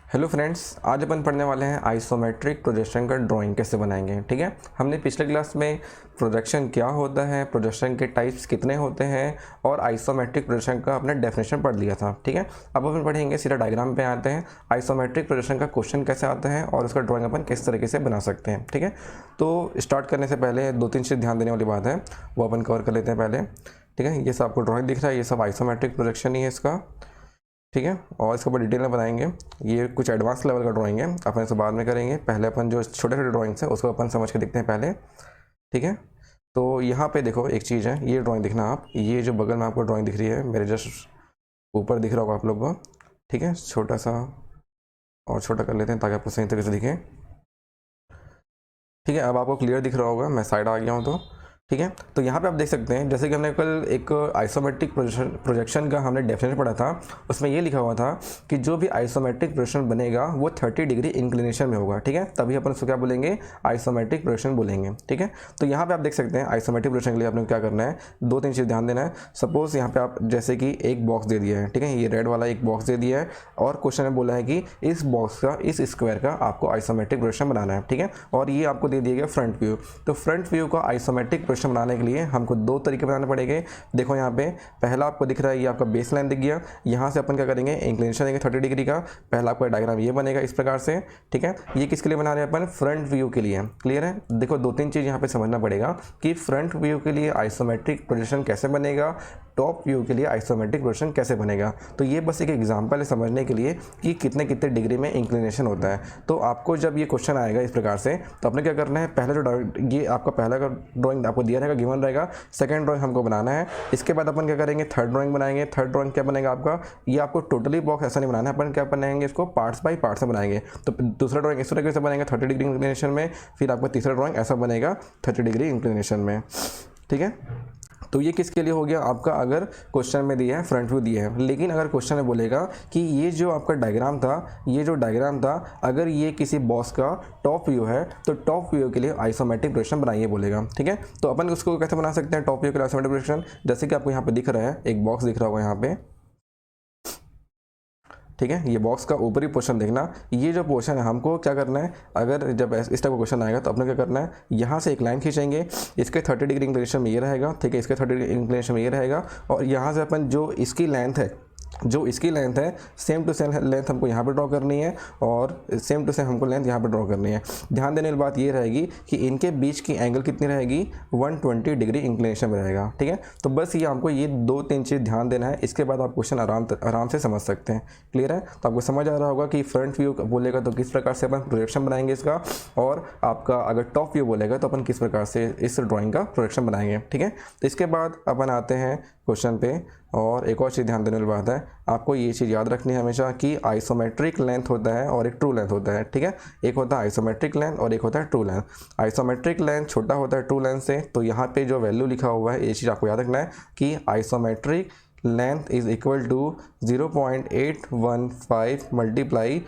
Hello friends, आज अपन पढ़ने वाले हैं आइसोमेट्रिक प्रोजेक्शन का ड्राइंग कैसे बनाएंगे। ठीक है, हमने पिछले क्लास में प्रोजेक्शन क्या होता है, प्रोजेक्शन के टाइप्स कितने होते हैं और आइसोमेट्रिक प्रोजेक्शन का अपना डेफिनेशन पढ़ लिया था। ठीक है, अब अपन पढ़ेंगे, सीधा डायग्राम पे आते हैं। आइसोमेट्रिक प्रोजेक्शन का क्वेश्चन कैसे आता है और उसका ड्राइंग अपन किस तरीके से बना सकते हैं। ठीक है, तो स्टार्ट करने से पहले दो तीन चीज़ ध्यान देने वाली बात है, वो अपन कवर कर लेते हैं पहले। ठीक है, ये सब आपको ड्राइंग दिख रहा है, ये सब आइसोमेट्रिक प्रोजेक्शन ही है इसका। ठीक है, और इसके ऊपर डिटेल में बनाएंगे। ये कुछ एडवांस लेवल का ड्राइंग है, अपन इसे बाद में करेंगे। पहले अपन जो छोटे छोटे ड्राइंग्स है उसको अपन समझ के देखते हैं पहले। ठीक है, तो यहाँ पे देखो एक चीज़ है, ये ड्राइंग दिखना आप, ये जो बगल में आपको ड्राइंग दिख रही है मेरे जस्ट ऊपर दिख रहा होगा आप लोग को। ठीक है, छोटा सा और छोटा कर लेते हैं ताकि आपको सही तरीके से दिखे। ठीक है, अब आपको क्लियर दिख रहा होगा, मैं साइड आ गया हूँ तो। ठीक है, तो यहाँ पे आप देख सकते हैं, जैसे कि हमने कल एक आइसोमेट्रिक प्रोजेक्शन का हमने डेफिनेशन पढ़ा था, उसमें ये लिखा हुआ था कि जो भी आइसोमेट्रिक प्रोजेक्शन बनेगा वो 30 डिग्री इंक्लिनेशन में होगा। ठीक है, तभी अपन उसको क्या बोलेंगे, आइसोमेट्रिक प्रोजेक्शन बोलेंगे। ठीक है, तो यहाँ पे आप देख सकते हैं आइसोमेट्रिक प्रोजेक्शन के लिए आपने क्या करना है, दो तीन चीज़ ध्यान देना है। सपोज यहाँ पे आप जैसे कि एक बॉक्स दे दिया है, ठीक है, ये रेड वाला एक बॉक्स दे दिया है और क्वेश्चन में बोला है कि इस बॉक्स का, इस स्क्वायर का आपको आइसोमेट्रिक प्रोजेक्शन बनाना है। ठीक है, और ये आपको दे दिया गया फ्रंट व्यू। तो फ्रंट व्यू का आइसोमेट्रिक प्रोजेक्शन बनाने के लिए हमको दो तरीके बनाने पड़ेंगे। देखो यहाँ पे पहला आपको दिख रहा है, ये आपका बेस लाइन दिख गया, यहाँ से अपन क्या करेंगे, इंक्लिनेशन देंगे 30 डिग्री का। पहला आपका डायग्राम ये बनेगा इस प्रकार से। ठीक है, ये किसके लिए बना रहे हैं अपन, फ्रंट व्यू के लिए। क्लियर है, देखो दो तीन चीज़ यहाँ पे समझना पड़ेगा कि फ्रंट व्यू के लिए आइसोमेट्रिक प्रोजेक्शन कैसे बनेगा, टॉप व्यू के लिए आइसोमेट्रिक प्रोजेक्शन कैसे बनेगा। तो ये बस एक एग्जांपल है समझने के लिए कि कितने कितने डिग्री में इंक्लिनेशन होता है। तो आपको जब ये क्वेश्चन आएगा इस प्रकार से, तो आपने क्या करना है, पहले जो ये आपका पहला का ड्राइंग आपको दिया रहेगा, गिवन रहेगा, सेकंड ड्राइंग हमको बनाना है। इसके बाद अपन क्या करेंगे, थर्ड ड्राइंग बनाएंगे। थर्ड ड्राइंग क्या बनेगा आपका, ये आपको टोटली बॉक्स ऐसा नहीं बनाना है, अपन क्या बनाएंगे, इसको पार्ट्स बाय पार्ट्स से बनाएंगे। तो दूसरा ड्राइंग इस तरीके से बनेगा 30 डिग्री इंक्लिनेशन में, फिर आपका तीसरा ड्राइंग ऐसा बनेगा 30 डिग्री इंक्लिनेशन में। ठीक है, तो ये किसके लिए हो गया आपका, अगर क्वेश्चन में दिया है फ्रंट व्यू दिया है। लेकिन अगर क्वेश्चन में बोलेगा कि ये जो आपका डायग्राम था, ये जो डायग्राम था, अगर ये किसी बॉक्स का टॉप व्यू है तो टॉप व्यू के लिए आइसोमेट्रिक प्रोजेक्शन बनाइए बोलेगा। ठीक है, तो अपन उसको कैसे बना सकते हैं टॉप व्यू के लिए आइसोमेट्रिक प्रोजेक्शन, जैसे कि आपको यहाँ पे दिख रहा है, एक बॉक्स दिख रहा होगा यहाँ पे। ठीक है, ये बॉक्स का ऊपरी पोर्शन देखना, ये जो पोर्शन है हमको क्या करना है, अगर जब इस टाइप का क्वेश्चन आएगा तो अपने क्या करना है, यहाँ से एक लाइन खींचेंगे, इसके 30 डिग्री इंक्लिनेशन में ये रहेगा। ठीक है, इसके 30 डिग्री इंक्लिनेशन में ये रहेगा, और यहाँ से अपन जो इसकी लेंथ है, सेम टू सेम लेंथ हमको यहाँ पे ड्रॉ करनी है और सेम टू सेम हमको लेंथ यहाँ पे ड्रॉ करनी है। ध्यान देने वाली बात ये रहेगी कि इनके बीच की एंगल कितनी रहेगी, 120 डिग्री इंक्लिनेशन में रहेगा। ठीक है, तो बस ये हमको ये दो तीन चीज़ ध्यान देना है, इसके बाद आप क्वेश्चन आराम से समझ सकते हैं। क्लियर है, तो आपको समझ आ रहा होगा कि फ्रंट व्यू बोलेगा तो किस प्रकार से अपन प्रोजेक्शन बनाएंगे इसका, और आपका अगर टॉप व्यू बोलेगा तो अपन किस प्रकार से इस ड्राइंग का प्रोजेक्शन बनाएंगे। ठीक है, तो इसके बाद अपन आते हैं क्वेश्चन पे। और एक और चीज़ ध्यान देने वाली बात है, आपको ये चीज़ याद रखनी है हमेशा कि आइसोमेट्रिक लेंथ होता है और एक ट्रू लेंथ होता है। ठीक है, एक होता है आइसोमेट्रिक लेंथ और एक होता है ट्रू लेंथ। आइसोमेट्रिक लेंथ छोटा होता है ट्रू लेंथ से, तो यहाँ पे जो वैल्यू लिखा हुआ है ये चीज़ आपको याद रखना है कि isometric length is equal to 0.815 multiply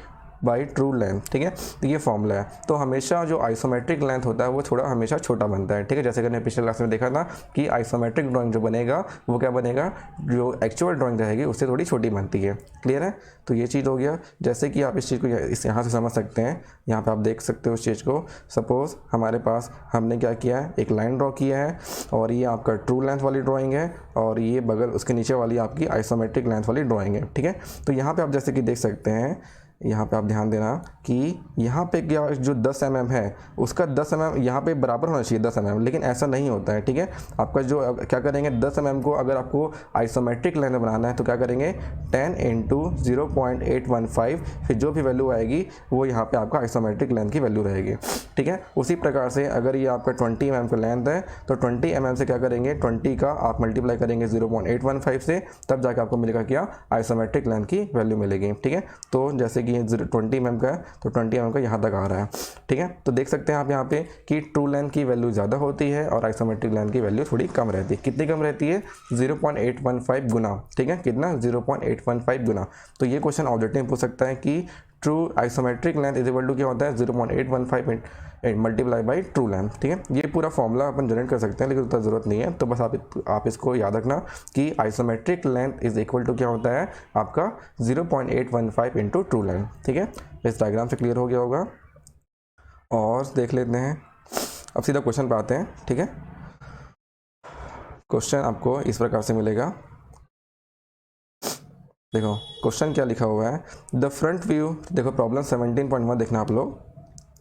by true length. ठीक है, तो ये फॉर्मूला है। तो हमेशा जो आइसोमेट्रिक लेंथ होता है वो थोड़ा हमेशा छोटा बनता है। ठीक है, जैसे कि हमने पिछले क्लास में देखा था कि आइसोमेट्रिक ड्राइंग जो बनेगा वो क्या बनेगा, जो एक्चुअल ड्राइंग रहेगी उससे थोड़ी छोटी बनती है। क्लियर है, तो ये चीज़ हो गया। जैसे कि आप इस चीज़ को इस यहाँ से समझ सकते हैं, यहाँ पर आप देख सकते हो उस चीज़ को। सपोज़ हमारे पास हमने क्या किया है, एक लाइन ड्रॉ किया है और ये आपका ट्रू लेंथ वाली ड्राइंग है और ये बगल उसके नीचे वाली आपकी आइसोमेट्रिक लेंथ वाली ड्राइंग है। ठीक है, तो यहाँ पर आप जैसे कि देख सकते हैं, यहाँ पे आप ध्यान देना कि यहाँ पे क्या जो 10 mm है उसका 10 mm यहाँ पे बराबर होना चाहिए 10 mm, लेकिन ऐसा नहीं होता है। ठीक है, आपका जो क्या करेंगे, 10 mm को अगर आपको आइसोमेट्रिक लेंथ बनाना है तो क्या करेंगे, 10 इंटू 0.815, फिर जो भी वैल्यू आएगी वो यहाँ पे आपका आइसोमेट्रिक लेंथ की वैल्यू रहेगी। ठीक है, उसी प्रकार से अगर ये आपका 20 mm का लेंथ है तो 20 mm से क्या करेंगे, 20 का आप मल्टीप्लाई करेंगे 0.815 से, तब जाके आपको मिलेगा क्या, आइसोमेट्रिक लेंथ की वैल्यू मिलेगी। ठीक है, तो जैसे कि ये 20 mm का है तो 20 mm का यहाँ तक आ रहा है। ठीक है, तो देख सकते हैं आप यहाँ पे कि ट्रू लेंथ की वैल्यू ज़्यादा होती है और आइसोमेट्रिक लेंथ की वैल्यू थोड़ी कम रहती है। कितनी कम रहती है, 0.815 गुना। ठीक है, कितना, 0.815 गुना। तो ये क्वेश्चन ऑब्जेक्टिव में पूछ सकता है कि true isometric length is equal to क्या होता है 0.815 मल्टीप्लाई बाई ट्रू लेंथ। ठीक है, ये पूरा फॉर्मूला अपन जनरेट कर सकते हैं लेकिन उतना ज़रूरत नहीं है, तो बस आप इसको याद रखना कि isometric length is equal to क्या होता है आपका 0.815 इंटू ट्रू लेंथ। ठीक है, इस डायग्राम से क्लियर हो गया होगा। और देख लेते हैं, अब सीधा क्वेश्चन पे आते हैं। ठीक है, क्वेश्चन आपको इस प्रकार से मिलेगा। देखो क्वेश्चन क्या लिखा हुआ है, द फ्रंट व्यू, देखो प्रॉब्लम 17.1 देखना आप लोग।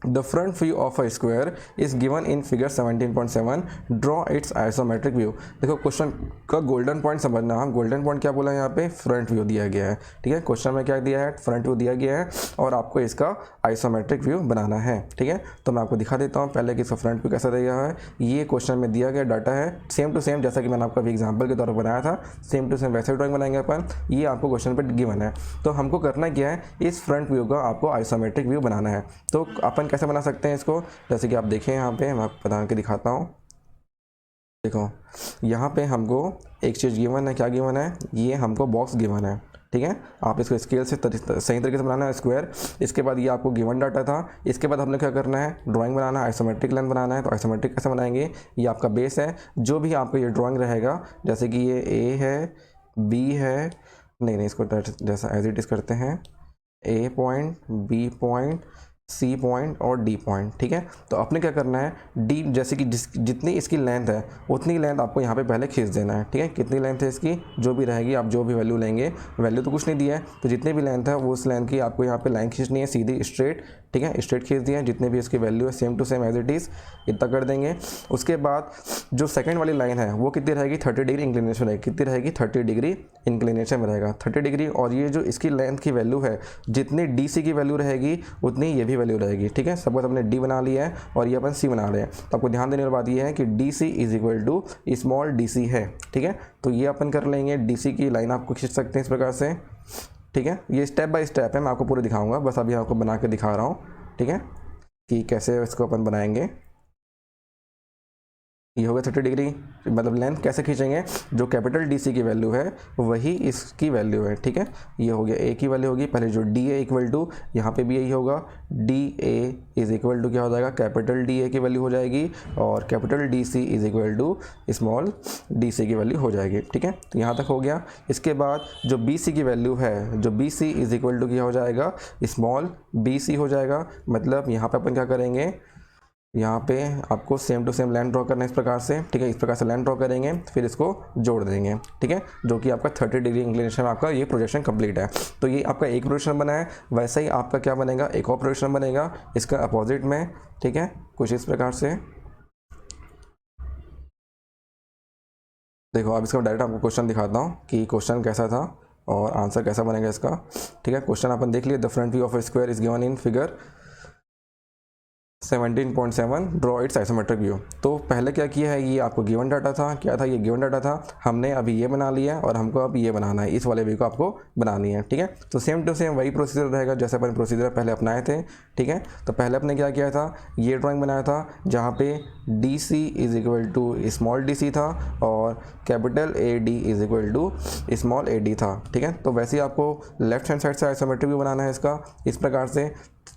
The front view of a square is given in figure 17.7, draw its isometric view. देखो क्वेश्चन का गोल्डन पॉइंट समझना, हम गोल्डन पॉइंट क्या बोला है यहाँ पे, फ्रंट व्यू दिया गया है। ठीक है, क्वेश्चन में क्या दिया है, फ्रंट व्यू दिया गया है और आपको इसका आइसोमेट्रिक व्यू बनाना है। ठीक है, तो मैं आपको दिखा देता हूँ पहले कि इसका फ्रंट व्यू कैसा दिया है। ये क्वेश्चन में दिया गया डाटा है, सेम टू सेम जैसा कि मैंने आपको अभी एग्जाम्पल के तौर पर बनाया था, सेम टू सेम वैसे ड्राइंग बनाएंगे अपन। ये आपको क्वेश्चन पर गिवन है, तो हमको करना क्या है, इस फ्रंट व्यू का आपको आइसोमेट्रिक व्यू बनाना है। तो अपन कैसे बना सकते हैं इसको, जैसे कि आप देखें यहाँ पे, मैं आपको बता के दिखाता हूँ। देखो यहाँ पे हमको एक चीज़ गिवन है, क्या गिवन है, ये हमको बॉक्स गिवन है। ठीक है, आप इसको स्केल से सही तरीके से बनाना है स्क्वायर। इसके बाद ये आपको गिवन डाटा था, इसके बाद हमने क्या करना है, ड्राइंग बनाना है, आइसोमेट्रिक लेंथ बनाना है। तो आइसोमेट्रिक कैसे बनाएंगे, ये आपका बेस है, जो भी आपका ये ड्राइंग रहेगा, जैसे कि ये ए है, बी है, नहीं इसको जैसा एज इट इज़ करते हैं, A point, B point, C point और डी पॉइंट। ठीक है, तो आपने क्या करना है, डी जैसे कि जितनी इसकी लेंथ है उतनी लेंथ आपको यहाँ पे पहले खींच देना है। ठीक है, कितनी लेंथ है इसकी, जो भी रहेगी, आप जो भी वैल्यू लेंगे, वैल्यू तो कुछ नहीं दिया है, तो जितनी भी लेंथ है वो उस लेंथ की आपको यहाँ पे लाइन खींचनी है सीधी स्ट्रेट। ठीक है, स्ट्रेट खींच दिया है, जितनी भी इसकी वैल्यू है same to same as it is, इतना कर देंगे। उसके बाद जो सेकंड वाली लाइन है वो कितनी रहेगी, 30 डिग्री इंक्लिनेशन रहेगी, कितनी रहेगी, 30 डिग्री इंक्लिनेशन में रहेगा, 30 डिग्री। और ये जो इसकी लेंथ की वैल्यू है, जितनी डी सी की वैल्यू रहेगी उतनी ये भी वैल्यू रहेगी। ठीक है, सबको हमने डी बना लिया है और ये अपन सी बना रहे हैं। तो आपको ध्यान देने वाली बात ये है कि D C is equal to small D C है। ठीक है, तो ये अपन कर लेंगे, डी सी की लाइन आपको खींच सकते हैं इस प्रकार से। ठीक है, ये स्टेप बाय स्टेप है, मैं आपको पूरे दिखाऊंगा, बस अभी आपको बना के दिखा रहा हूँ। ठीक है, कि कैसे इसको अपन बनाएंगे। ये हो गया 30 डिग्री, मतलब लेंथ कैसे खींचेंगे, जो कैपिटल डी सी की वैल्यू है वही इसकी वैल्यू है। ठीक है, ये हो गया ए की वैल्यू होगी, पहले जो डी ए इक्वल टू, यहाँ पे भी यही होगा, D A is equal to क्या हो जाएगा, कैपिटल डी ए की वैल्यू हो जाएगी, और capital D C is equal to small D C की वैल्यू हो जाएगी। ठीक है, तो यहाँ तक हो गया। इसके बाद जो बी सी की वैल्यू है, जो B C is equal to क्या हो जाएगा, स्मॉल बी सी हो जाएगा। मतलब यहाँ पे अपन क्या करेंगे, यहाँ पे आपको same to same line draw करना है इस प्रकार से। ठीक है, इस प्रकार से लाइन ड्रॉ करेंगे, फिर इसको जोड़ देंगे। ठीक है, जो कि आपका 30 डिग्री इंक्लिनेशन में आपका ये प्रोजेक्शन कंप्लीट है। तो ये आपका एक प्रोजेक्शन बना है, वैसे ही आपका क्या बनेगा, एक और प्रोजेक्शन बनेगा इसका अपोजिट में। ठीक है, कुछ इस प्रकार से। देखो अब इसका डायरेक्ट आपको क्वेश्चन दिखाता हूँ कि क्वेश्चन कैसा था और आंसर कैसा बनेगा इसका। ठीक है, क्वेश्चन अपन देख लिए, the front view of A square is given in figure 17.7, draw its isometric view. तो पहले क्या किया है, ये आपको गिवन डाटा था, क्या था, ये गिवन डाटा था, हमने अभी ये बना लिया है और हमको अब ये बनाना है, इस वाले व्यू को आपको बनानी है। ठीक है, तो सेम टू सेम वही प्रोसीजर रहेगा जैसे अपन प्रोसीजर पहले अपनाए थे। ठीक है, तो पहले अपने क्या किया था, ये ड्राइंग बनाया था जहाँ पे D C is equal to small D C था और capital A D is equal to small A D था। ठीक है, तो वैसे ही आपको लेफ्ट हैंड साइड से आइसोमेट्रिक व्यू बनाना है इसका, इस प्रकार से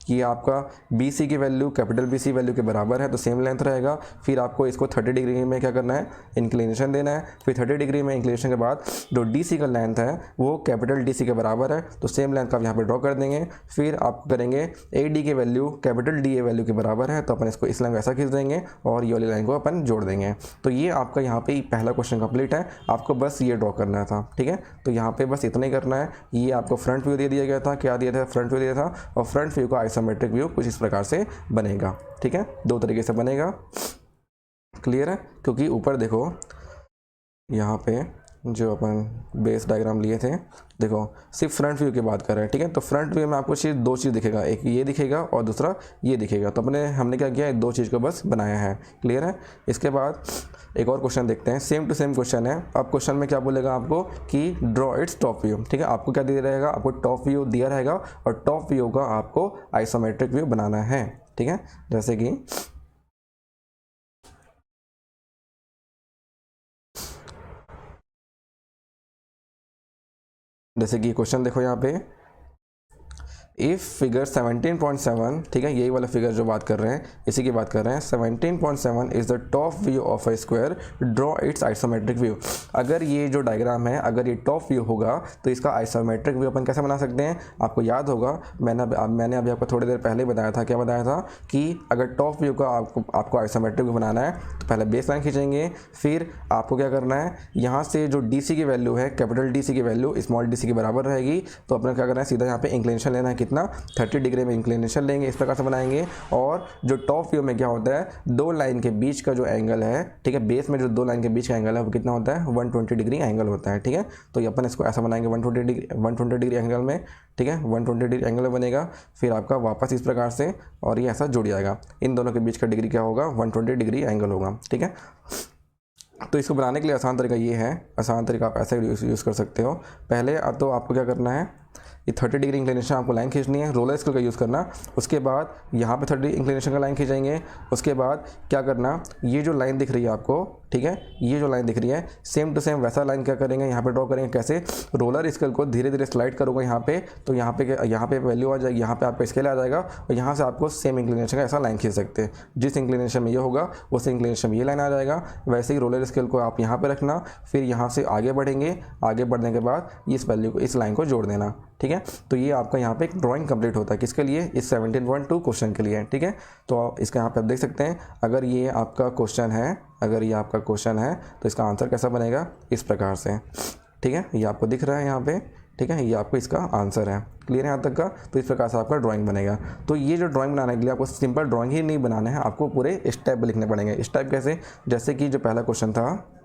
कि आपका बी सी की value capital B C value के बराबर है, तो सेम लेंथ रहेगा। फिर आपको इसको 30 डिग्री में क्या करना है, इंक्लिनेशन देना है। फिर 30 डिग्री में इंक्लिनेशन के बाद जो डी सी का लेंथ है वो कैपिटल डी सी के बराबर है, तो सेम लेंथ का आप यहाँ पे ड्रॉ कर देंगे। फिर आप करेंगे ए डी की value capital D A value के बराबर है, तो अपन इसको इस लाइन वैसा खींच देंगे और ये वाली लाइन को अपन जोड़ देंगे। तो ये आपका यहाँ पे पहला क्वेश्चन कंप्लीट है, आपको बस ये ड्रॉ करना था। ठीक है, तो यहाँ पे बस इतना ही करना है। ये आपको फ्रंट व्यू दे दिया गया था, क्या दिया था, फ्रंट व्यू दिया था, और फ्रंट व्यू का आइसोमेट्रिक व्यू कुछ इस प्रकार से बनेगा। ठीक है, दो तरीके से बनेगा, क्लियर है। क्योंकि ऊपर देखो यहाँ पे जो अपन बेस डायग्राम लिए थे, देखो सिर्फ फ्रंट व्यू की बात कर रहे हैं। ठीक है, तो फ्रंट व्यू में आपको दो चीज़ दिखेगा, एक ये दिखेगा और दूसरा ये दिखेगा। तो हमने क्या किया, दो चीज़ को बस बनाया है, क्लियर है। इसके बाद एक और क्वेश्चन देखते हैं, सेम टू सेम क्वेश्चन है। अब क्वेश्चन में क्या बोलेगा आपको कि ड्रॉ इट्स टॉप व्यू। ठीक है, आपको क्या दिया रहेगा, आपको टॉप व्यू दिया रहेगा और टॉप व्यू का आपको आइसोमेट्रिक व्यू बनाना है। ठीक है, जैसे कि क्वेश्चन देखो यहाँ पे, इफ़ फिगर 17.7, ठीक है, यही वाला फिगर जो बात कर रहे हैं इसी की बात कर रहे हैं, 17.7 is the top view of a square, draw its isometric view. अगर ये जो डायग्राम है अगर ये टॉप व्यू होगा तो इसका आइसोमेट्रिक व्यू अपन कैसे बना सकते हैं? आपको याद होगा मैंने अभी आपको थोड़ी देर पहले बताया था, क्या बताया था कि अगर टॉप व्यू का आपको आइसोमेट्रिक व्यू बनाना है तो पहले बेस लाइन खींचेंगे, फिर आपको क्या करना है, यहाँ से जो डी सी की वैल्यू है, कैपिटल डी सी की वैल्यू स्मॉल डी सी के बराबर रहेगी, तो अपने क्या करना है, सीधा यहाँ पे इंक्लिनेशन लेना है, कितना 30 डिग्री में इंक्लिनेशन लेंगे, इस प्रकार से बनाएंगे। और जो टॉप व्यू में क्या होता है, दो लाइन के बीच का जो एंगल है, ठीक है, बेस में जो दो लाइन के बीच का एंगल है वो कितना होता है, 120 डिग्री एंगल होता है, ठीक है। तो अपन इसको ऐसा बनाएंगे 120 डिग्री एंगल में, ठीक है, 120 डिग्री एंगल में बनेगा, फिर आपका वापस इस प्रकार से और ये ऐसा जुड़ जाएगा, इन दोनों के बीच का डिग्री क्या होगा, 120 डिग्री एंगल होगा, ठीक है। तो इसको बनाने के लिए आसान तरीका ये है, आसान तरीका आप ऐसे यूज़ कर सकते हो। पहले तो आपको क्या करना है, ये 30 डिग्री इंक्लिनेशन आपको लाइन खींचनी है, रोलर स्केल का यूज़ करना। उसके बाद यहाँ पे 30 इंक्लिनेशन का लाइन खींचेंगे। उसके बाद क्या करना, ये जो लाइन दिख रही है आपको, ठीक है, ये जो लाइन दिख रही है सेम टू सेम वैसा लाइन क्या करेंगे, यहाँ पे ड्रॉ करेंगे। कैसे? रोलर स्केल को धीरे धीरे स्लाइड करोगे यहाँ पे, तो यहाँ पे वैल्यू आ जाएगी, यहाँ पे आपका स्केल आ जाएगा और यहाँ से आपको सेम इंक्लिनेशन का ऐसा लाइन खींच सकते हैं। जिस इंक्लिनेशन में ये होगा उस इंक्लिनेशन में ये लाइन आ जाएगा। वैसे ही रोलर स्केल को आप यहाँ पे रखना, फिर यहाँ से आगे बढ़ेंगे, आगे बढ़ने के बाद इस वैल्यू को, इस लाइन को जोड़ देना, ठीक है। तो ये आपका यहाँ पे एक ड्राइंग कंप्लीट होता है, किसके लिए, इस 17.2 क्वेश्चन के लिए, ठीक है। तो इसका यहाँ पे आप देख सकते हैं, अगर ये आपका क्वेश्चन है, अगर ये आपका क्वेश्चन है तो इसका आंसर कैसा बनेगा, इस प्रकार से, ठीक है। ये आपको दिख रहा है यहाँ पे, ठीक है, ये आपको इसका आंसर है। क्लियर है यहाँ तक का? तो इस प्रकार से आपका ड्राइंग बनेगा। तो ये जो ड्राइंग बनाने के लिए आपको सिंपल ड्राइंग ही नहीं बनाना है, आपको पूरे स्टेप लिखने पड़ेंगे। स्टेप कैसे? जैसे कि जो पहला क्वेश्चन था,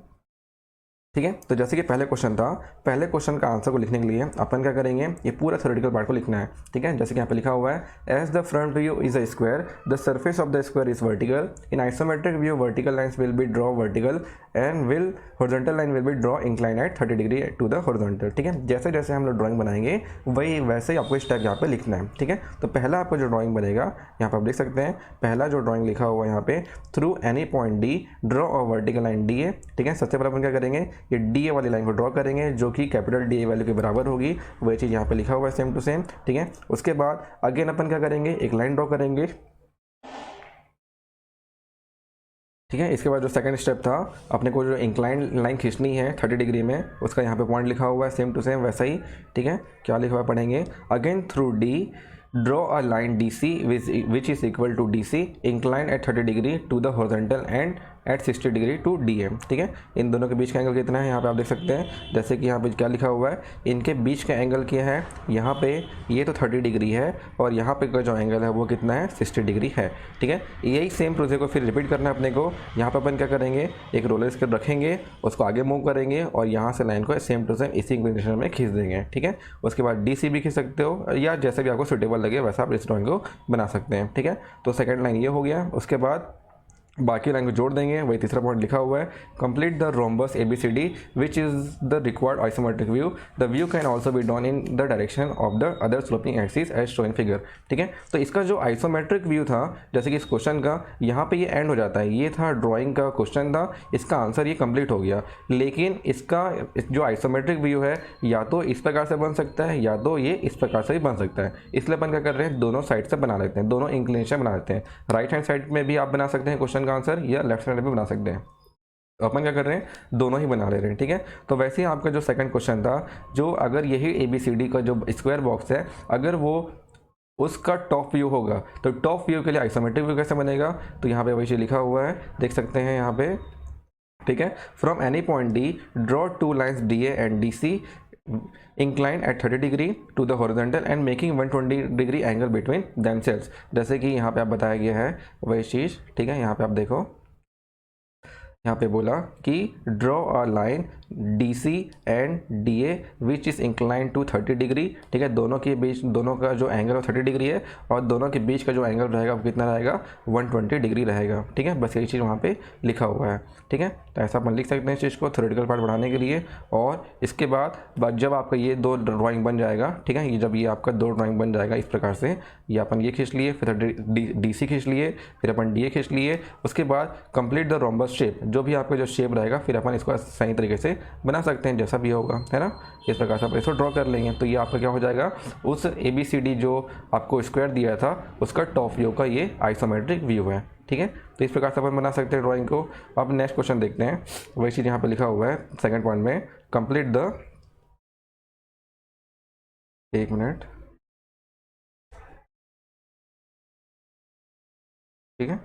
ठीक है, तो जैसे कि पहले क्वेश्चन था, पहले क्वेश्चन का आंसर को लिखने के लिए अपन क्या करेंगे, ये पूरा थ्योरेटिकल पार्ट को लिखना है, ठीक है। जैसे कि यहाँ पे लिखा हुआ है, as the front view is a square, the surface of the square is vertical, in isometric view vertical lines will be draw vertical and horizontal line will be draw incline at 30 degree to the horizontal, ठीक है। जैसे जैसे हम लोग drawing बनाएंगे वही वैसे ही आपको स्टेप यहाँ पे लिखना है, ठीक है। तो पहला आपको जो ड्राइंग बनेगा, यहाँ पर आप देख सकते हैं, पहला जो ड्राइंग लिखा हुआ है यहाँ पे, through any point D draw a vertical line D A, ठीक है। सबसे पहले अपन क्या करेंगे, ये डी ए वाली लाइन को ड्रॉ करेंगे जो कि कैपिटल डी ए वैल्यू के बराबर होगी, वही चीज़ यहाँ पे लिखा हुआ है सेम टू सेम, ठीक है। उसके बाद अगेन अपन क्या करेंगे, एक लाइन ड्रॉ करेंगे, ठीक है। इसके बाद जो सेकंड स्टेप था, अपने को जो इंक्लाइन लाइन खींचनी है 30 डिग्री में, उसका यहाँ पे पॉइंट लिखा हुआ है सेम टू सेम वैसा ही, ठीक है। क्या लिखा हुआ है पढ़ेंगे, again through D draw a line D C which is equal to D C incline at 30 degree to the horizontal and at 60 degree to D M, ठीक है। इन दोनों के बीच का एंगल कितना है यहाँ पे आप देख सकते हैं, जैसे कि यहाँ पे क्या लिखा हुआ है, इनके बीच का एंगल क्या है, यहाँ पे ये तो 30 डिग्री है और यहाँ पे का जो एंगल है वो कितना है, 60 डिग्री है, ठीक है। यही सेम प्रोसेस को फिर रिपीट करना है अपने को। यहाँ पे अपन क्या करेंगे, एक रोलर स्केल रखेंगे, उसको आगे मूव करेंगे और यहाँ से लाइन को सेम टू सेम इसी इंक्लिनेशन में खींच देंगे, ठीक है। उसके बाद डी सी भी खींच सकते हो या जैसे भी आपको सुटेबल लगे वैसा आप इस ड्राइंग को बना सकते हैं, ठीक है। तो सेकेंड लाइन ये हो गया। उसके बाद बाकी लाइन को जोड़ देंगे, वही तीसरा पॉइंट लिखा हुआ है, complete the rhombus ABCD which is the required isometric view, the view can also be drawn in the direction of the other sloping axis as show in figure, ठीक है। तो इसका जो आइसोमेट्रिक व्यू था, जैसे कि इस क्वेश्चन का यहाँ पे ये एंड हो जाता है, ये था ड्राइंग का क्वेश्चन था, इसका आंसर ये कंप्लीट हो गया। लेकिन इसका जो आइसोमेट्रिक व्यू है या तो इस प्रकार से बन सकता है या तो ये इस प्रकार से भी बन सकता है, इसलिए अपन क्या कर रहे हैं, दोनों साइड से बना लेते हैं, दोनों इंक्लिनेशन बना लेते हैं। राइट हैंड साइड में भी आप बना सकते हैं क्वेश्चन का आंसर या लेफ्ट साइड में बना सकते हैं, अपन क्या कर रहे हैं, दोनों ही बना ले रहे हैं, ठीक है। तो वैसे ही आपका जो सेकंड क्वेश्चन था, जो अगर यही ABCD का जो स्क्वायर बॉक्स है, अगर वो उसका टॉप व्यू होगा तो टॉप व्यू के लिए आइसोमेट्रिक व्यू कैसे बनेगा, तो यहाँ पे वही चीज़ लिखा हुआ है, देख सकते हैं यहाँ पे, ठीक है। From any point D draw two lines DA and DC incline at 30 degree to the horizontal and making 120 degree angle between themselves, जैसे कि यहाँ पे आप बताया गया है वही चीज़, ठीक है। यहाँ पे आप देखो, यहाँ पे बोला कि draw a line DC and DA which is incline to 30 degree, ठीक है। दोनों के बीच, दोनों का जो एंगल है 30 डिग्री है और दोनों के बीच का जो एंगल रहेगा वो कितना रहेगा, 120 डिग्री रहेगा, ठीक है। बस यही चीज़ वहाँ पे लिखा हुआ है, ठीक है। तो ऐसा अपन लिख सकते हैं इस चीज़ को थ्योरेटिकल पार्ट बढ़ाने के लिए। और इसके बाद जब आपका ये दो ड्राइंग बन जाएगा, ठीक है, ये जब ये आपका दो ड्राइंग बन जाएगा इस प्रकार से, ये अपन ये खींच लिए, फिर DC खींच लिए, फिर अपन DA खींच लिए, उसके बाद कंप्लीट द रोम्बस शेप, जो भी आपका जो शेप रहेगा फिर अपन इसको सही तरीके से से बना सकते हैं, जैसा भी होगा, है ना। इस प्रकार से आप इसको ड्रॉ कर लेंगे तो ये आपका क्या हो जाएगा, उस ABCD जो आपको स्क्वायर दिया था उसका टॉप व्यू का ये आइसोमेट्रिक व्यू है, ठीक है। तो इस प्रकार से अपन बना सकते हैं ड्राइंग को। अब नेक्स्ट क्वेश्चन देखते हैं, वही चीज़ यहाँ पे लिखा हुआ है सेकंड पॉइंट में, कंप्लीट द, एक मिनट, ठीक है।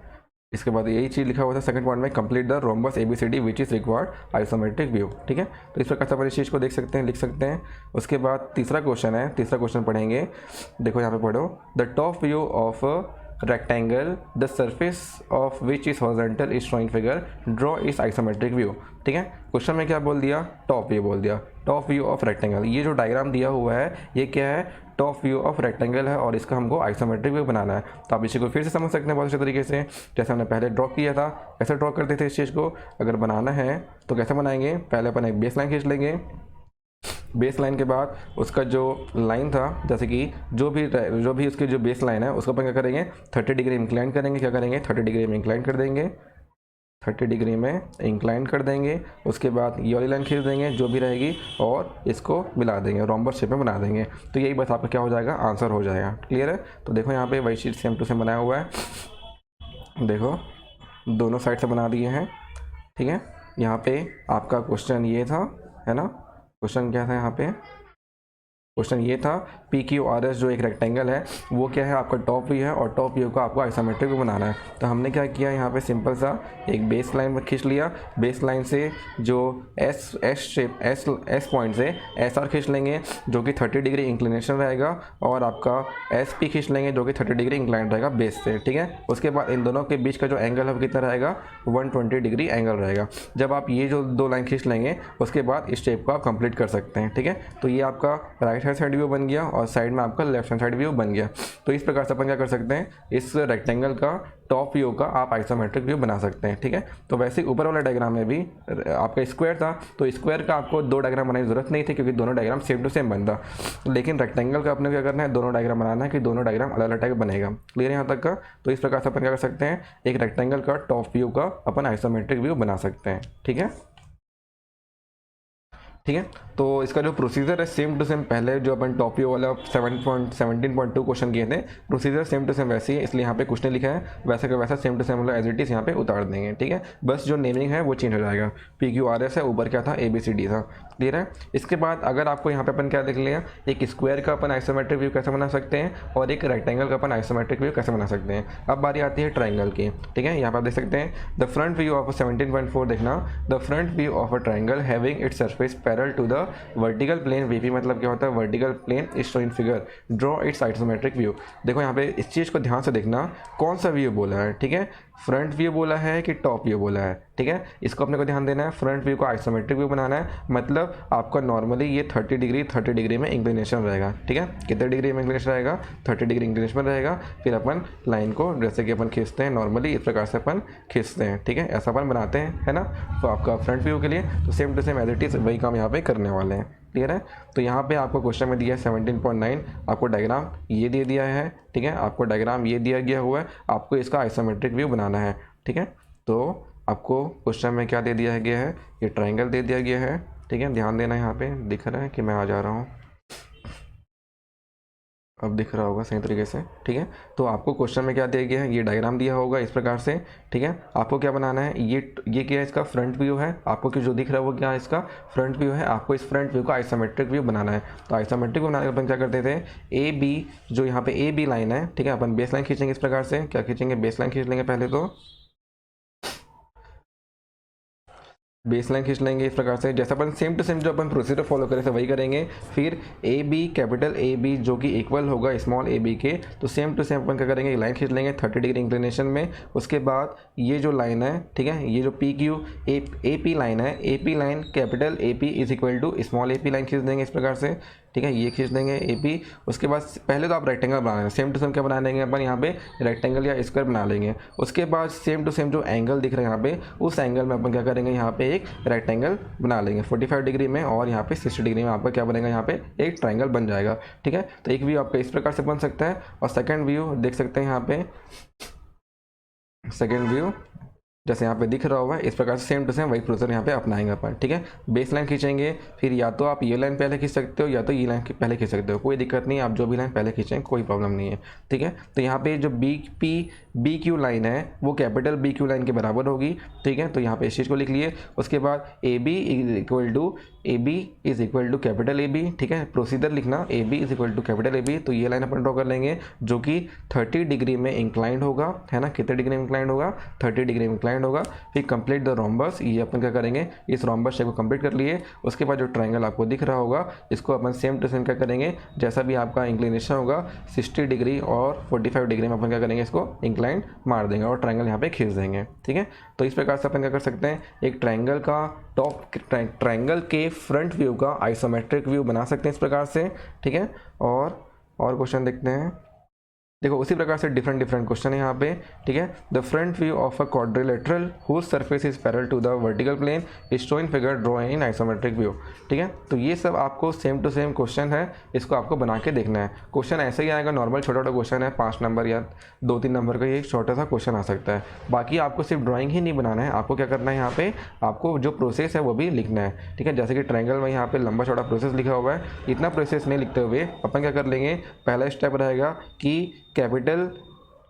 इसके बाद यही चीज़ लिखा हुआ था सेकंड पॉइंट में, complete the rhombus ABCD which is required isometric view, ठीक है। तो इस प्रकार से अपन इस चीज़ को देख सकते हैं, लिख सकते हैं। उसके बाद तीसरा क्वेश्चन है, तीसरा क्वेश्चन पढ़ेंगे, देखो यहाँ पे पढ़ो, the top view of rectangle the surface of which is horizontal is showing figure, draw इस आइसोमेट्रिक व्यू, ठीक है। क्वेश्चन में क्या बोल दिया, टॉप व्यू बोल दिया, टॉप व्यू ऑफ रेक्टेंगल। ये जो डायग्राम दिया हुआ है ये क्या है, टॉप व्यू ऑफ रेक्टेंगल है और इसका हमको आइसोमेट्रिक व्यू बनाना है। तो आप इसी को फिर से समझ सकते हैं बहुत अच्छे तरीके से, जैसे हमने पहले ड्रॉ किया था कैसे ड्रॉ करते थे इस चीज़ को। अगर बनाना है तो कैसे बनाएंगे, पहले अपन एक बेस लाइन खींच लेंगे, बेस लाइन के बाद उसका जो लाइन था, जैसे कि जो भी उसकी जो बेस लाइन है उसको अपन क्या करेंगे, 30 डिग्री इंक्लाइन करेंगे, क्या करेंगे 30 डिग्री में इंक्लाइन कर देंगे, 30 डिग्री में इंक्लाइन कर देंगे। उसके बाद ये वाली लाइन खींच देंगे जो भी रहेगी और इसको मिला देंगे, रोम्बस शेप में बना देंगे। तो यही बस आपका क्या हो जाएगा, आंसर हो जाएगा। क्लियर है। तो देखो यहाँ पे वही चीज़ सेम टू सेम बनाया हुआ है, देखो दोनों साइड से बना दिए हैं, ठीक है। यहाँ पे आपका क्वेश्चन ये था, है ना, क्वेश्चन क्या था यहाँ पे, क्वेश्चन ये था PQRS जो एक रेक्टेंगल है वो क्या है, आपका टॉप व्यू है और टॉप व्यू का आपको आइसोमेट्रिक व्यू बनाना है। तो हमने क्या किया, यहाँ पे सिंपल सा एक बेस लाइन खींच लिया, बेस लाइन से जो एस पॉइंट से SR खींच लेंगे जो कि 30 डिग्री इंक्लिनेशन रहेगा, और आपका SP खींच लेंगे जो कि 30 डिग्री इंक्लाइन रहेगा बेस से, ठीक है। उसके बाद इन दोनों के बीच का जो एंगल है वो कितना रहेगा, 120 डिग्री एंगल रहेगा। जब आप ये जो दो लाइन खींच लेंगे उसके बाद इस शेप को आप कंप्लीट कर सकते हैं, ठीक है। तो ये आपका राइट हैंड साइड व्यू बन गया और साइड में आपका लेफ्ट हैंड साइड व्यू बन गया। तो इस प्रकार से अपन क्या कर सकते हैं, इस रेक्टेंगल का टॉप व्यू का आप आइसोमेट्रिक व्यू बना सकते हैं, ठीक है। तो वैसे ऊपर वाला डायग्राम में भी आपका स्क्वायर था तो स्क्वायर का आपको दो डायग्राम बनाने की जरूरत नहीं थी क्योंकि दोनों डायग्राम सेम टू सेम बनता, लेकिन रेक्टेंगल का अपने क्या करना है, दोनों डायग्राम बनाना है कि दोनों डायग्राम अलग अलग टाइप बनेगा। क्लियर है यहाँ तक का। तो इस प्रकार से अपन क्या कर सकते हैं, एक रेक्टेंगल का टॉप व्यू का अपन आइसोमेट्रिक व्यू बना सकते हैं, ठीक है, ठीक है। तो इसका जो प्रोसीजर है सेम टू सेम पहले जो अपन टॉप व्यू वाला 17.2 क्वेश्चन किए थे, प्रोसीजर सेम टू सेम वैसी है, इसलिए यहाँ पे कुछ नहीं लिखा है, वैसा का वैसा सेम टू सेम मतलब एज इट इज़ यहाँ पे उतार देंगे, ठीक है। बस जो नेमिंग है वो चेंज हो जाएगा, PQRS है, ऊपर क्या था ABCD था। क्लियर है। इसके बाद अगर आपको यहाँ पे अपन क्या देख लिया, एक स्क्वायर का अपन आइसोमेट्रिक व्यू कैसे बना सकते हैं और एक रेक्टेंगल का अपन आइसोमेट्रिक व्यू कैसे बना सकते हैं। अब बारी आती है ट्राइंगल की, ठीक है। यहाँ पर आप देख सकते हैं द फ्रंट व्यू ऑफ 17.4, देखना the front view of a triangle having its surface parallel to the vertical plane, VP मतलब क्या होता है, vertical plane is shown figure, draw its isometric view. देखो यहाँ पे इस चीज़ को ध्यान से देखना, कौन सा व्यू बोला है, ठीक है, फ्रंट व्यू बोला है कि टॉप व्यू बोला है, ठीक है। इसको अपने को ध्यान देना है, फ्रंट व्यू को आइसोमेट्रिक व्यू बनाना है, मतलब आपका नॉर्मली ये 30 डिग्री में इंक्लिनेशन रहेगा, ठीक है। कितने डिग्री में इंक्लिनेशन रहेगा, 30 डिग्री इंक्लिनेशन रहेगा। फिर अपन लाइन को जैसे कि अपन खींचते हैं नॉर्मली इस प्रकार से अपन खींचते हैं, ठीक है, ऐसा अपन बनाते हैं, है ना। तो आपका फ्रंट व्यू के लिए तो same to same as it is वही काम यहाँ पे करने वाले हैं। क्लियर है। तो यहाँ पे आपको क्वेश्चन में दिया है 17.9, आपको डायग्राम ये दे दिया है, ठीक है, आपको डायग्राम ये दिया गया हुआ है, आपको इसका आइसोमेट्रिक व्यू बनाना है, ठीक है। तो आपको क्वेश्चन में क्या दे दिया गया है, ये ट्राइंगल दे दिया गया है, ठीक है। ध्यान देना, यहाँ पे दिख रहा है कि मैं आ जा रहा हूँ, अब दिख रहा होगा सही तरीके से, ठीक है। तो आपको क्वेश्चन में क्या दिया गया है, ये डायग्राम दिया होगा इस प्रकार से, ठीक है। आपको क्या बनाना है, ये क्या है, इसका फ्रंट व्यू है, आपको जो दिख रहा है वो क्या है, इसका फ्रंट व्यू है। आपको इस फ्रंट व्यू का आइसोमेट्रिक व्यू बनाना है। तो आइसोमेट्रिक व्यू बनाने के अपन क्या करते थे, AB जो यहाँ पे AB लाइन है, ठीक है, अपन बेस लाइन खींचेंगे इस प्रकार से, क्या खींचेंगे, बेस लाइन खींच लेंगे, पहले तो बेस लाइन खींच लेंगे इस प्रकार से, जैसा अपन सेम टू सेम जो अपन प्रोसीजर फॉलो करें वही करेंगे। फिर AB कैपिटल AB जो कि इक्वल होगा स्मॉल AB के, तो सेम टू सेम अपन क्या करेंगे, लाइन खींच लेंगे 30 डिग्री इंक्लिनेशन में। उसके बाद ये जो लाइन है, ठीक है, ये जो AP लाइन है, AP line capital AP is equal to small AP line खींच देंगे इस प्रकार से, ठीक है, ये खींच देंगे AP। उसके बाद पहले तो आप रेक्टेंगल बना लेंगे, सेम टू सेम क्या बना लेंगे अपन यहाँ पे, रेक्टेंगल या स्क्वायर बना लेंगे। उसके बाद सेम टू सेम जो एंगल दिख रहा है यहाँ पे, उस एंगल में अपन क्या करेंगे, यहाँ पे एक रेक्टेंगल बना लेंगे 45 डिग्री में, और यहाँ पे 60 डिग्री में आपका क्या बनेगा, यहाँ पे एक ट्राइंगल बन जाएगा, ठीक है। तो एक व्यू आपका इस प्रकार से बन सकता है। और सेकेंड व्यू देख सकते हैं यहाँ पे, सेकेंड व्यू जैसे यहाँ पे दिख रहा होगा इस प्रकार से सेम टू सेम वही प्रोसीजर यहाँ पे अपनाएंगे अपन, ठीक है। बेस लाइन खींचेंगे, फिर या तो आप ये लाइन पहले खींच सकते हो या तो ये लाइन पहले खींच सकते हो, कोई दिक्कत नहीं, आप जो भी लाइन पहले खींचें कोई प्रॉब्लम नहीं है, ठीक है। तो यहाँ पे जो बी क्यू लाइन है वो कैपिटल बी क्यू लाइन के बराबर होगी, ठीक है। तो यहाँ पे इस चीज़ को लिख लिए। उसके बाद A B is equal to capital A B, ठीक है। प्रोसीजर लिखना A B is equal to capital A B. तो ये लाइन अपन ड्रॉ कर लेंगे जो कि 30 डिग्री में इंक्लाइंड होगा, है ना। कितने डिग्री में इंक्लाइंड होगा? 30 डिग्री में इंक्लाइंड होगा। फिर कंप्लीट द रोम्बस, ये अपन क्या करेंगे, इस रोम्बस शेप को कंप्लीट कर लिए। उसके बाद जो ट्रायंगल आपको दिख रहा होगा इसको अपन सेम टू सेम क्या करेंगे, जैसा भी आपका इंक्लिनेशन होगा 60 डिग्री और 45 डिग्री में अपन क्या करेंगे, इसको इंक्लाइंड मार देंगे और ट्रायंगल यहाँ पे खींच देंगे, ठीक है। तो इस प्रकार से अपन क्या कर सकते हैं, एक ट्रायंगल का ट्रायंगल के फ्रंट व्यू का आइसोमेट्रिक व्यू बना सकते हैं इस प्रकार से, ठीक है। और क्वेश्चन देखते हैं। देखो उसी प्रकार से डिफरेंट क्वेश्चन है यहाँ पे, ठीक है। The front view of a quadrilateral whose surface is parallel to the vertical plane is shown figure draw in isometric view, ठीक है। तो ये सब आपको सेम टू सेम क्वेश्चन है, इसको आपको बना के देखना है। क्वेश्चन ऐसे ही आएगा, नॉर्मल छोटा क्वेश्चन है, 5 नंबर या 2-3 नंबर का ये छोटा सा क्वेश्चन आ सकता है। बाकी आपको सिर्फ ड्राइंग ही नहीं बनाना है, आपको क्या करना है, यहाँ पे आपको जो प्रोसेस है वो भी लिखना है, ठीक है। जैसे कि ट्रायंगल में यहाँ पे लंबा चौड़ा प्रोसेस लिखा हुआ है, इतना प्रोसेस नहीं लिखते हुए अपन क्या कर लेंगे, पहला स्टेप रहेगा कि कैपिटल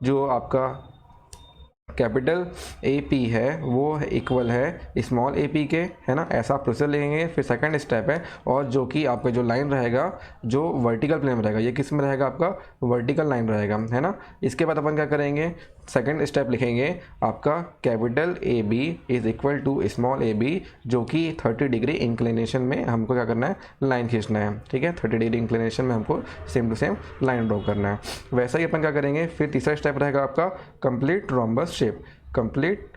जो आपका कैपिटल ए पी है वो इक्वल है स्मॉल ए पी के, है ना। ऐसा प्रोसेस लेंगे। फिर सेकंड स्टेप है, और जो कि आपका जो लाइन रहेगा जो वर्टिकल प्लेन में रहेगा, ये किस में रहेगा, आपका वर्टिकल लाइन रहेगा, है ना। इसके बाद अपन क्या करेंगे, सेकंड स्टेप लिखेंगे आपका capital A B is equal to small A B, जो कि 30 डिग्री इंक्लिनेशन में हमको क्या करना है, लाइन खींचना है, ठीक है। 30 डिग्री इंक्लिनेशन में हमको same to same line draw करना है। वैसा ही अपन क्या करेंगे, फिर तीसरा स्टेप रहेगा आपका कंप्लीट रोम्बस शेप। कंप्लीट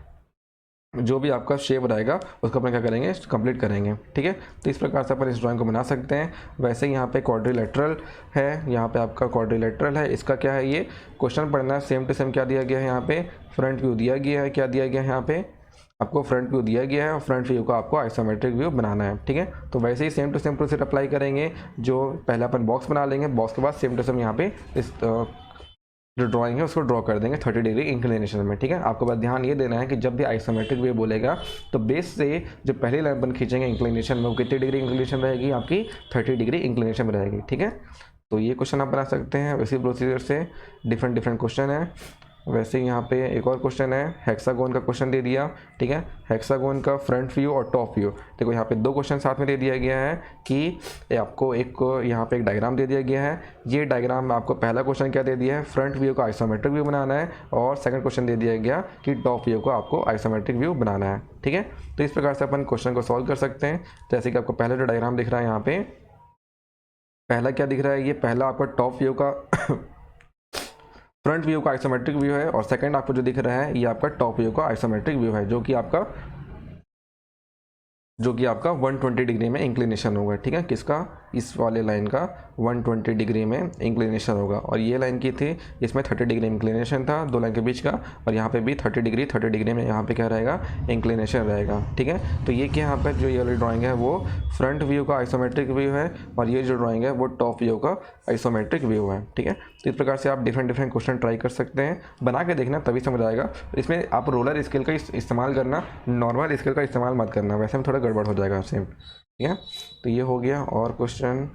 जो भी आपका शेप रहेगा उसको अपन क्या करेंगे, कंप्लीट करेंगे, ठीक है। तो इस प्रकार से अपन इस ड्राइंग को बना सकते हैं। वैसे यहाँ पे क्वाड्रिलेटरल है, यहाँ पे आपका क्वाड्रिलेटरल है, इसका क्या है, ये क्वेश्चन पढ़ना है। सेम टू सेम क्या दिया गया है, यहाँ पे फ्रंट व्यू दिया गया है, क्या दिया गया है, यहाँ पे आपको फ्रंट व्यू दिया गया है और फ्रंट व्यू का आपको आइसोमेट्रिक व्यू बनाना है, ठीक है। तो वैसे ही same to same process apply करेंगे। जो पहले अपन बॉक्स बना लेंगे, बॉक्स के बाद सेम टू सेम यहाँ पे इस जो ड्राइंग है उसको ड्रॉ कर देंगे 30 डिग्री इंक्लिनेशन में, ठीक है। आपको बस ध्यान ये देना है कि जब भी आइसोमेट्रिक व्यू बोलेगा तो बेस से जो पहली लाइन अपन खींचेंगे इंक्लिनेशन में वो कितनी डिग्री इंक्लिनेशन रहेगी, आपकी 30 डिग्री इंक्लिनेशन में रहेगी, ठीक है। तो ये क्वेश्चन आप बना सकते हैं। इसी प्रोसीजर से डिफरेंट क्वेश्चन है। वैसे यहाँ पे एक और क्वेश्चन है, हेक्सागोन का क्वेश्चन दे दिया, ठीक है। हेक्सागोन का फ्रंट व्यू और टॉप व्यू, देखो यहाँ पे 2 क्वेश्चन साथ में दे दिया गया है कि आपको एक यहाँ पे एक डायग्राम दे दिया गया है। ये डायग्राम में आपको पहला क्वेश्चन क्या दे दिया है, फ्रंट व्यू का आइसोमेट्रिक व्यू बनाना है, और सेकंड क्वेश्चन दे दिया गया कि टॉप व्यू को आपको आइसोमेट्रिक व्यू बनाना है, ठीक है। तो इस प्रकार से अपन क्वेश्चन को सॉल्व कर सकते हैं। जैसे कि आपको पहला जो डायग्राम दिख रहा है यहाँ पे, पहला क्या दिख रहा है, ये पहला आपका टॉप व्यू का फ्रंट व्यू का आइसोमेट्रिक व्यू है, और सेकंड आपको जो दिख रहा है ये आपका टॉप व्यू का आइसोमेट्रिक व्यू है, जो कि आपका 120 डिग्री में इंक्लिनेशन होगा, ठीक है। किसका, इस वाले लाइन का 120 डिग्री में इंक्लिनेशन होगा। और ये लाइन की थी, इसमें 30 डिग्री इंक्लिनेशन था 2 लाइन के बीच का, और यहाँ पे भी 30 डिग्री में यहाँ पे क्या रहेगा, इंक्लिनेशन रहेगा, ठीक है। तो ये क्या यहाँ पर जो ये वाली ड्राइंग है वो फ्रंट व्यू का आइसोमेट्रिक व्यू है, और ये जो ड्राइंग है वो टॉप व्यू का आइसोमेट्रिक व्यू है, ठीक है। तो इस प्रकार से आप डिफरेंट क्वेश्चन ट्राई कर सकते हैं, बना के देखना तभी समझ आएगा। इसमें आप रोलर स्केल का इस्तेमाल करना, नॉर्मल स्केल का इस्तेमाल मत करना, वैसे में थोड़ा गड़बड़ हो जाएगा सेम, ठीक है। तो ये हो गया। और क्वेश्चन,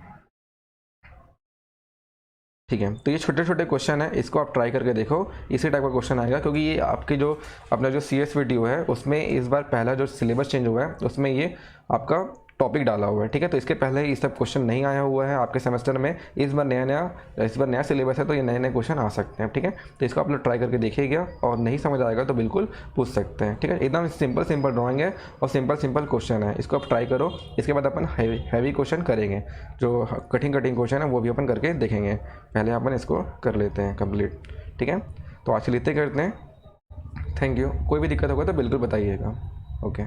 ठीक है। तो ये छोटे क्वेश्चन है, इसको आप ट्राई करके देखो, इसी टाइप का क्वेश्चन आएगा, क्योंकि ये आपके जो अपना जो CSVTO है उसमें इस बार पहला जो सिलेबस चेंज हुआ है उसमें ये आपका टॉपिक डाला हुआ है, ठीक है। तो इसके पहले ये सब क्वेश्चन नहीं आया हुआ है आपके सेमेस्टर में, इस बार नया सिलेबस है, तो ये नए क्वेश्चन आ सकते हैं, ठीक है। तो इसको आप लोग ट्राई करके देखिएगा, और नहीं समझ आएगा तो बिल्कुल पूछ सकते हैं, ठीक है। एकदम सिंपल ड्राइंग है और सिंपल क्वेश्चन है, इसको आप ट्राई करो। इसके बाद अपन हैवी क्वेश्चन करेंगे, जो कठिन क्वेश्चन है वो भी अपन करके देखेंगे। पहले अपन इसको कर लेते हैं कंप्लीट, ठीक है। तो आज के लिए इतना करते हैं। Thank you. कोई भी दिक्कत होगा तो बिल्कुल बताइएगा। ओके।